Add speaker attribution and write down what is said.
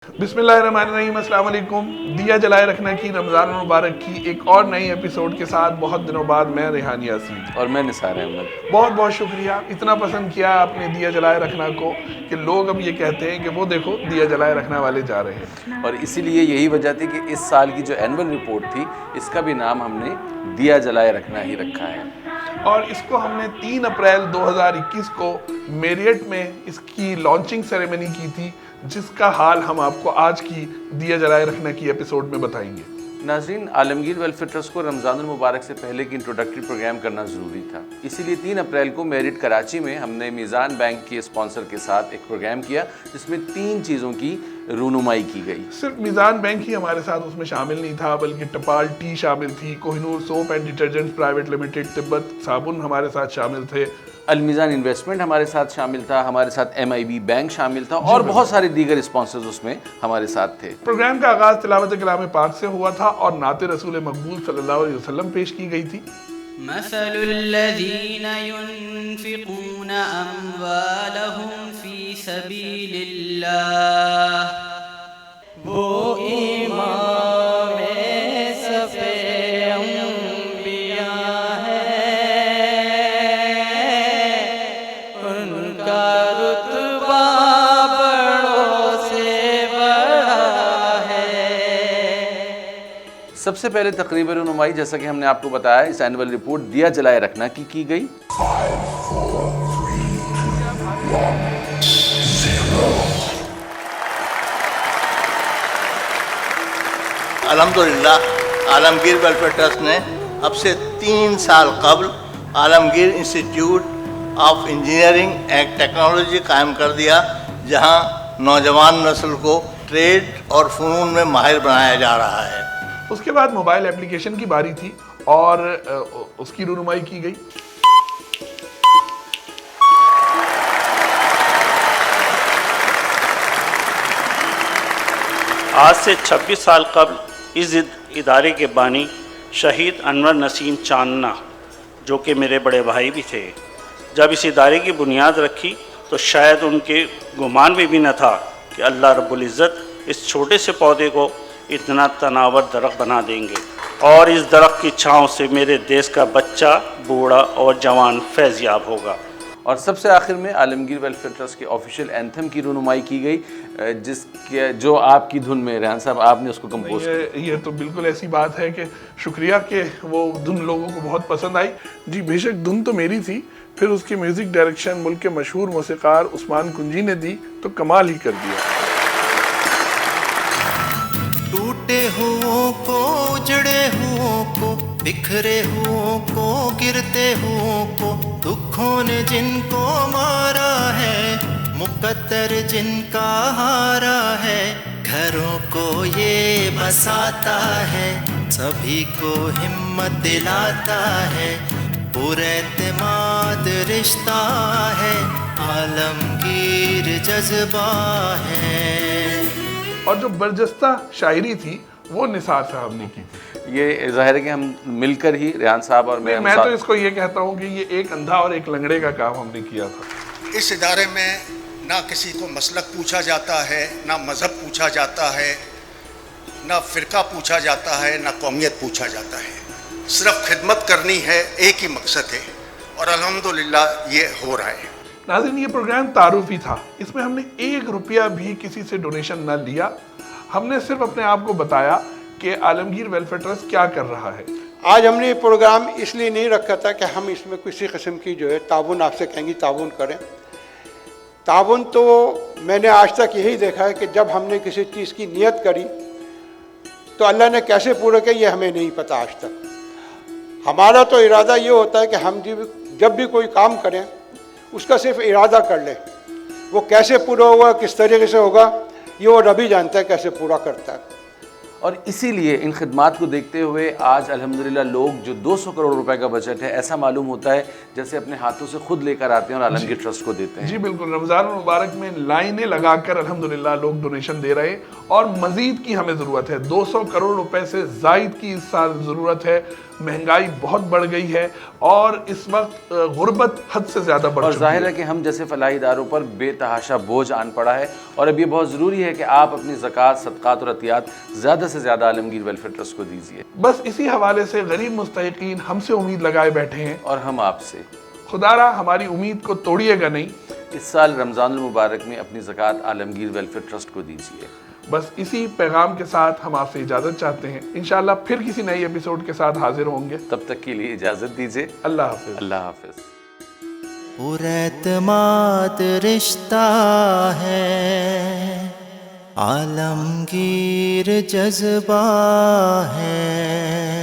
Speaker 1: बिस्मिल्लाहिर्रहमानिर्रहीम, अस्सलाम वालेकुम। दिया जलाए रखना की रमज़ान मुबारक की एक और नई एपिसोड के साथ बहुत दिनों बाद मैं रेहान यासीन
Speaker 2: और मैं निसार अहमद।
Speaker 1: बहुत बहुत शुक्रिया, इतना पसंद किया आपने दिया जलाए रखना को कि लोग अब ये कहते हैं कि वो देखो दिया जलाए रखना वाले जा रहे हैं।
Speaker 2: और इसीलिए यही वजह थी कि इस साल की जो एनुअल रिपोर्ट थी इसका भी नाम हमने दिया जलाए रखना ही रखा है।
Speaker 1: और इसको हमने 3 अप्रैल 2021 को मेरियट में इसकी लॉन्चिंग सेरेमनी की थी, जिसका हाल हम आपको आज की दिया जलाए रखना की एपिसोड में बताएंगे।
Speaker 2: नाज़रीन, आलमगीर वेलफेयर ट्रस्ट को रमज़ानुल मुबारक से पहले की इंट्रोडक्टरी प्रोग्राम करना ज़रूरी था। इसीलिए 3 अप्रैल को मेरिट कराची में हमने मीज़ान बैंक के स्पॉन्सर के साथ एक प्रोग्राम किया जिसमें 3 चीज़ों की रूनुमाई की गई।
Speaker 1: सिर्फ मीज़ान बैंक ही हमारे साथ उसमें शामिल नहीं था, बल्कि टपाल टी शामिल थी, Kohinoor soap and detergents private limited, Tibet साबुन हमारे साथ शामिल थे,
Speaker 2: अलमीज़ान इन्वेस्टमेंट हमारे साथ शामिल था, हमारे साथ MIB बैंक शामिल था और बहुत सारे दीगर स्पॉन्सर्स उसमें हमारे साथ थे।
Speaker 1: प्रोग्राम का आगाज़ तिलावत कलाम पाक से हुआ था और नाते रसूल मकबूल सल्लल्लाहु अलैहि वसल्लम पेश की गई थी।
Speaker 3: मसलुल्लज़ीना युनफ़िक़ूना अम्वालहुम फ़ी सबीलिल्लाह, वो इमाम सफ़े अंबिया है, उनका रुतबा बड़ों से बड़ा है।
Speaker 2: सबसे पहले तकरीब रूनुमाई, जैसा कि हमने आपको बताया, इस एनुअल रिपोर्ट दिया जलाए रखना की गई।
Speaker 4: 5, 4, 3, 1, 0।
Speaker 5: अल्हम्दुलिल्लाह आलमगीर वेलफेयर ट्रस्ट ने अब से 3 साल कबल Alamgir institute of engineering and technology कायम कर दिया, जहां नौजवान नस्ल को ट्रेड और फ़नून में माहिर बनाया जा रहा है।
Speaker 1: उसके बाद मोबाइल एप्लीकेशन की बारी थी और उसकी रूनुमाई की गई।
Speaker 6: आज से 26 साल कबल इस इदारे के बानी शहीद अनवर नसीम चांदना, जो कि मेरे बड़े भाई भी थे, जब इस इदारे की बुनियाद रखी तो शायद उनके गुमान में भी न था कि अल्लाह रब्बुल इज़्ज़त इस छोटे से पौधे को इतना तनावर दरख्त बना देंगे और इस दरख्त की छाँव से मेरे देश का बच्चा, बूढ़ा और जवान फैज़याब होगा।
Speaker 2: और सबसे आखिर में आलमगीर वेलफेयर ट्रस्ट के ऑफिशियल एंथम की रूनुमाई की गई, जिसके जो आपकी धुन में रेहान साहब आपने उसको कंपोज किया।
Speaker 1: ये तो बिल्कुल ऐसी बात है कि शुक्रिया कि वो धुन लोगों को बहुत पसंद आई। जी बेशक धुन तो मेरी थी, फिर उसकी म्यूजिक डायरेक्शन मुल्क के मशहूर मौसीकार उस्मान कुंजी ने दी तो कमाल ही कर दिया।
Speaker 7: टूटे हुओं को, उजड़े हुओं को, बिखरे हुओं को, गिरते हुओं को, दुखों ने जिनको मारा है, मुकद्दर जिनका हारा है, घरों को ये बसाता है, सभी को हिम्मत दिलाता है, पुरएतमाद रिश्ता है, आलमगीर जज्बा है।
Speaker 1: और जो बरजस्ता शायरी थी वो निसार साहब ने की थी।
Speaker 2: ये ज़ाहिर है कि हम मिलकर ही, रेहान साहब और
Speaker 1: मैं तो इसको ये कहता हूँ कि ये एक अंधा और एक लंगड़े का काम हमने किया था।
Speaker 8: इस इदारे में ना किसी को मसलक पूछा जाता है, ना मज़हब पूछा जाता है, ना फ़िरका पूछा जाता है, ना कौमियत पूछा जाता है। सिर्फ खिदमत करनी है, एक ही मकसद है और अल्हम्दुलिल्लाह ये हो रहा है।
Speaker 1: नाज़रीन, ये प्रोग्राम तारुफी था, इसमें हमने 1 रुपया भी किसी से डोनेशन न लिया। हमने सिर्फ अपने आप को बताया कि आलमगीर वेलफेयर ट्रस्ट क्या कर रहा है।
Speaker 9: आज हमने ये प्रोग्राम इसलिए नहीं रखा था कि हम इसमें किसी किस्म की जो है ताउन, आपसे कहेंगे ताउन करें। ताउन तो मैंने आज तक यही देखा है कि जब हमने किसी चीज़ की नियत करी तो अल्लाह ने कैसे पूरा किया ये हमें नहीं पता आज तक। हमारा तो इरादा ये होता है कि हम जब भी कोई काम करें उसका सिर्फ इरादा कर लें, वो कैसे पूरा होगा, किस तरीके से होगा, ये वो रब ही जानता है कैसे पूरा करता है।
Speaker 2: और इसीलिए इन खिदमात को देखते हुए आज अल्हम्दुलिल्लाह लोग जो 200 करोड़ रुपए का बजट है, ऐसा मालूम होता है जैसे अपने हाथों से खुद लेकर आते हैं और आलमगीर ट्रस्ट को देते हैं।
Speaker 1: जी बिल्कुल, रमज़ान मुबारक में लाइनें लगाकर अल्हम्दुलिल्लाह लोग डोनेशन दे रहे हैं और मज़ीद की हमें ज़रूरत है। 200 करोड़ रुपए से ज़ायद की इस साल ज़रूरत है। महंगाई बहुत बढ़ गई है और इस वक्त गुर्बत हद से ज़्यादा बढ़
Speaker 2: اور
Speaker 1: चुकी
Speaker 2: ظاہر
Speaker 1: है।
Speaker 2: ہے کہ ہم جیسے فلاحی اداروں پر بے تحاشا بوجھ آن پڑا ہے، اور اب یہ بہت ضروری ہے کہ آپ اپنی زکوٰۃ، صدقات اور عطیات زیادہ سے زیادہ عالمگیر ویلفیئر ٹرسٹ کو دیجیے،
Speaker 1: بس اسی حوالے سے غریب مستحقین ہم سے امید لگائے بیٹھے ہیں،
Speaker 2: اور ہم آپ سے
Speaker 1: خدا را ہماری امید کو توڑیے گا نہیں۔
Speaker 2: اس سال رمضان المبارک میں اپنی زکوٰۃ عالمگیر ویلفیئر ٹرسٹ کو دیجیے۔
Speaker 1: بس اسی پیغام کے ساتھ ہم آپ سے اجازت چاہتے ہیں، انشاءاللہ پھر کسی نئی ایپیسوڈ کے ساتھ حاضر ہوں گے۔
Speaker 2: تب تک کے لیے اجازت دیجیے،
Speaker 1: اللہ حافظ۔
Speaker 2: اللہ حافظ۔
Speaker 7: پر اعتماد رشتہ ہے، عالمگیر جذبہ ہے۔